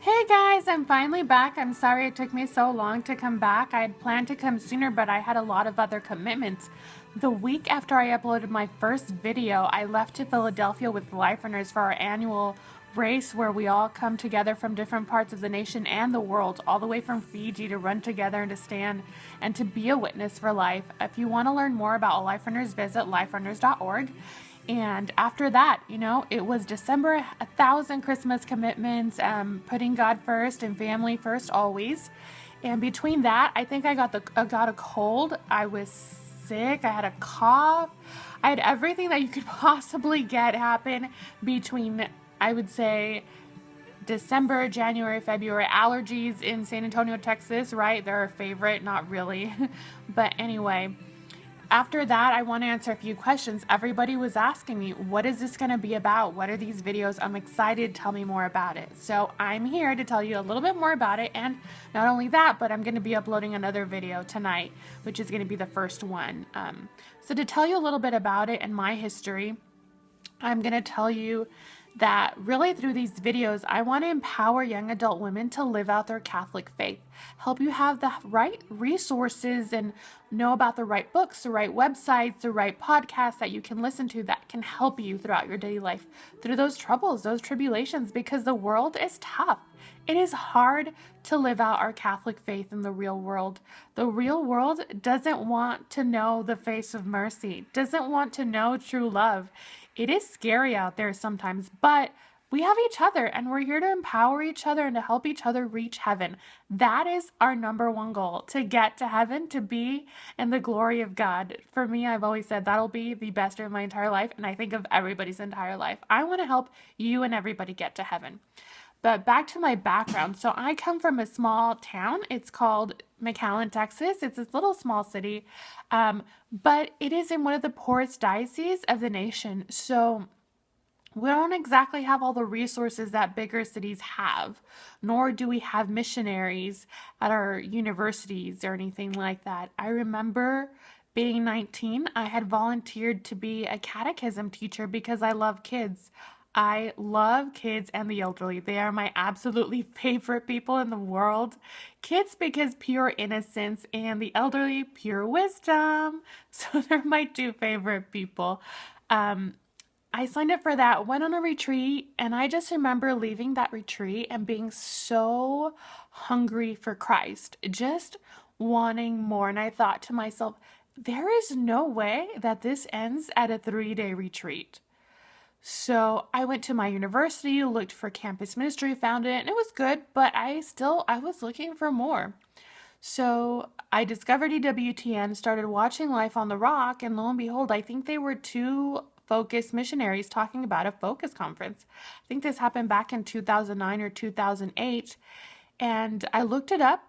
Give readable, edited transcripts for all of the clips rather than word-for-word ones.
Hey guys, I'm finally back. I'm sorry it took me so long to come back. I had planned to come sooner, but I had a lot of other commitments. The week after I uploaded my first video, I left to Philadelphia with Life Runners for our annual race where we all come together from different parts of the nation and the world, all the way from Fiji, to run together and to stand and to be a witness for life. If you want to learn more about Life Runners, visit liferunners.org. And after that, it was December, 1,000 Christmas commitments, putting God first and family first always. And between that, I think I got a cold. I was sick. I had a cough. I had everything that you could possibly get happen between, I would say, December, January, February. Allergies in San Antonio, Texas, right? They're a favorite, not really. But anyway, after that, I want to answer a few questions. Everybody was asking me, what is this going to be about? What are these videos? I'm excited. Tell me more about it. So I'm here to tell you a little bit more about it. And not only that, but I'm going to be uploading another video tonight, which is going to be the first one. So to tell you a little bit about it and my history, I'm going to tell you that really through these videos, I want to empower young adult women to live out their Catholic faith, help you have the right resources and know about the right books, the right websites, the right podcasts that you can listen to that can help you throughout your daily life through those troubles, those tribulations, because the world is tough. It is hard to live out our Catholic faith in the real world. The real world doesn't want to know the face of mercy, doesn't want to know true love. It is scary out there sometimes, but we have each other and we're here to empower each other and to help each other reach heaven. That is our number one goal, to get to heaven, to be in the glory of God. For me, I've always said that'll be the best of my entire life, and I think of everybody's entire life. I want to help you and everybody get to heaven. But back to my background. So I come from a small town. It's called McAllen, Texas. It's this little small city, but it is in one of the poorest dioceses of the nation. So we don't exactly have all the resources that bigger cities have, nor do we have missionaries at our universities or anything like that. I remember being 19, I had volunteered to be a catechism teacher because I love kids. I love kids and the elderly. They are my absolutely favorite people in the world. Kids because pure innocence, and the elderly pure wisdom. So they're my two favorite people. I signed up for that, went on a retreat, and I just remember leaving that retreat and being so hungry for Christ, just wanting more. And I thought to myself, there is no way that this ends at a 3-day retreat. So I went to my university, looked for campus ministry, found it, and it was good, but I was looking for more. So I discovered EWTN, started watching Life on the Rock, and lo and behold, I think they were two Focus missionaries talking about a Focus conference. I think this happened back in 2009 or 2008, and I looked it up,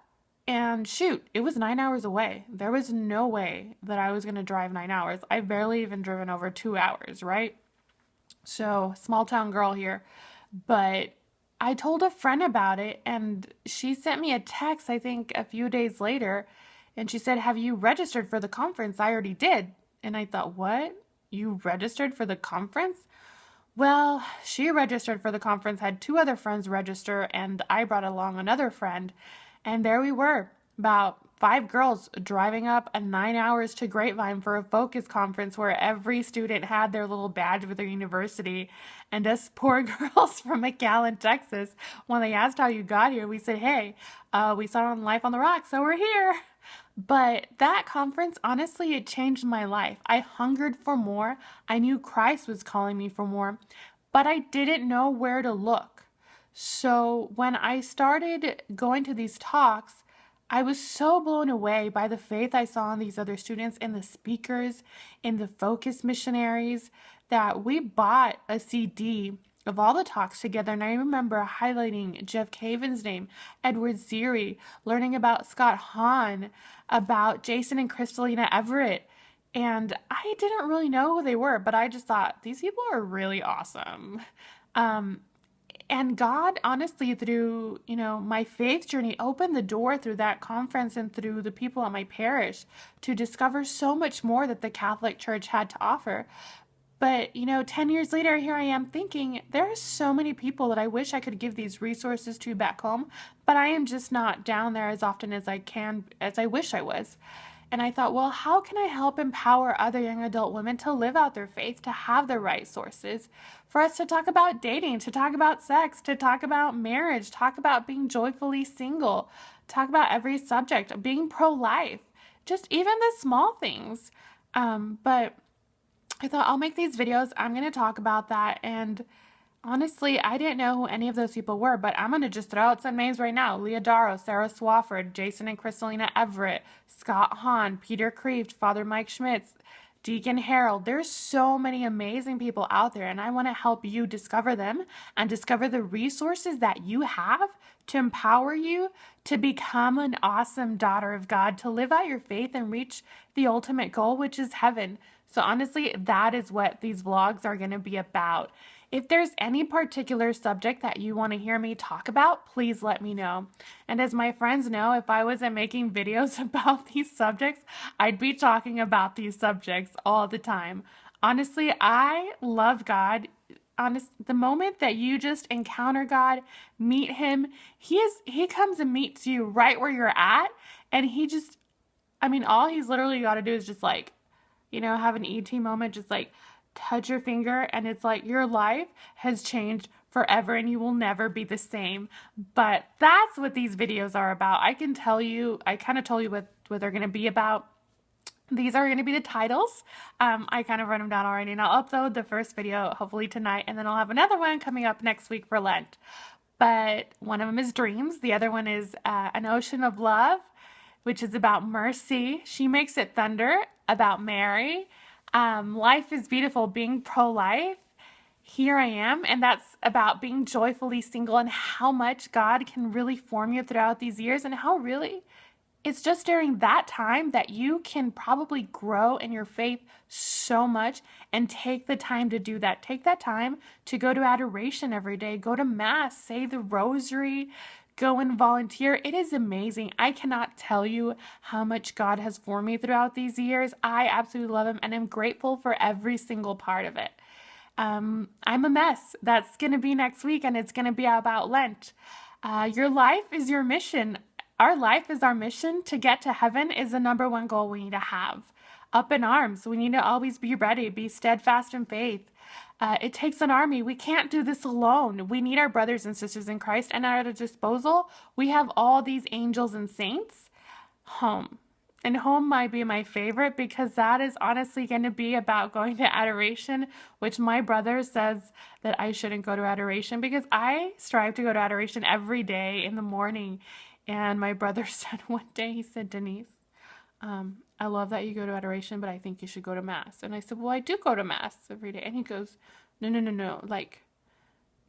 and shoot, it was 9 hours away. There was no way that I was going to drive 9 hours. I've barely even driven over 2 hours, right? So, small town girl here. But I told a friend about it, and she sent me a text, I think, a few days later, and she said, "Have you registered for the conference?" I already did. And I thought, what? You registered for the conference? Well, she registered for the conference, had 2 other friends register, and I brought along another friend. And there we were, about 5 girls driving up 9 hours to Grapevine for a Focus conference where every student had their little badge with their university. And us poor girls from McAllen, Texas, when they asked how you got here, we said, hey, we saw it on Life on the Rock, so we're here. But that conference, honestly, it changed my life. I hungered for more. I knew Christ was calling me for more, but I didn't know where to look. So when I started going to these talks, I was so blown away by the faith I saw in these other students, in the speakers, in the Focus missionaries, that we bought a CD of all the talks together. And I remember highlighting Jeff Caven's name, Edward Ziri, learning about Scott Hahn, about Jason and Kristalina Everett. And I didn't really know who they were, but I just thought, these people are really awesome. And God, honestly, through, my faith journey, opened the door through that conference and through the people at my parish to discover so much more that the Catholic Church had to offer. But, 10 years later, here I am thinking there are so many people that I wish I could give these resources to back home, but I am just not down there as often as I can, as I wish I was. And I thought, well, how can I help empower other young adult women to live out their faith, to have the right sources, for us to talk about dating, to talk about sex, to talk about marriage, talk about being joyfully single, talk about every subject, being pro life, just even the small things. But I thought I'll make these videos. I'm going to talk about that. And honestly, I didn't know who any of those people were, but I'm going to just throw out some names right now. Leah Darrow, Sarah Swafford, Jason and Kristalina Everett, Scott Hahn, Peter Kreeft, Father Mike Schmitz, Deacon Harold. There's so many amazing people out there, and I want to help you discover them and discover the resources that you have to empower you to become an awesome daughter of God, to live out your faith and reach the ultimate goal, which is heaven. So honestly, that is what these vlogs are going to be about. If there's any particular subject that you want to hear me talk about, please let me know. And as my friends know, if I wasn't making videos about these subjects, I'd be talking about these subjects all the time. Honestly, I love God. The moment that you just encounter God, meet him, he comes and meets you right where you're at. And all he's literally got to do is just have an ET moment, just touch your finger, and it's like your life has changed forever and you will never be the same. But that's what these videos are about. I kind of told you what they're going to be about. These are going to be the titles. I kind of wrote them down already, and I'll upload the first video hopefully tonight, and then I'll have another one coming up next week for Lent. But one of them is dreams. The other one is An Ocean of Love, which is about mercy. She Makes It Thunder, about Mary. Life is Beautiful, being pro-life. Here I Am, and that's about being joyfully single and how much God can really form you throughout these years, and how really it's just during that time that you can probably grow in your faith so much, and take the time to do that. Take that time to go to adoration every day, go to mass, say the rosary, go and volunteer. It is amazing. I cannot tell you how much God has formed me throughout these years. I absolutely love him, and I'm grateful for every single part of it. I'm a mess. That's going to be next week, and it's going to be about Lent. Your life is your mission. Our life is our mission. To get to heaven is the number one goal we need to have. Up in arms. We need to always be ready, be steadfast in faith. It takes an army. We can't do this alone. We need our brothers and sisters in Christ, and at our disposal, we have all these angels and saints. Home. And home might be my favorite, because that is honestly going to be about going to adoration, which my brother says that I shouldn't go to adoration, because I strive to go to adoration every day in the morning. And my brother said one day, he said, Denise, I love that you go to adoration, but I think you should go to mass. And I said, well, I do go to mass every day. And he goes, no.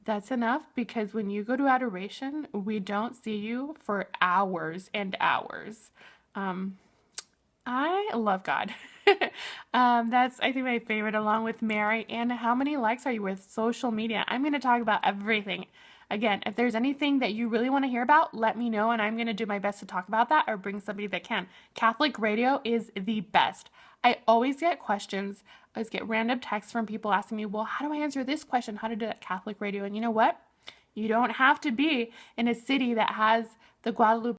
That's enough, because when you go to adoration, we don't see you for hours and hours. I love God. That's, I think, my favorite, along with Mary. And how many likes are you with social media? I'm going to talk about everything. Again, if there's anything that you really want to hear about, let me know, and I'm going to do my best to talk about that, or bring somebody that can. Catholic radio is the best. I always get questions. I always get random texts from people asking me, well, how do I answer this question? How to do that Catholic radio? And you know what? You don't have to be in a city that has the Guadalupe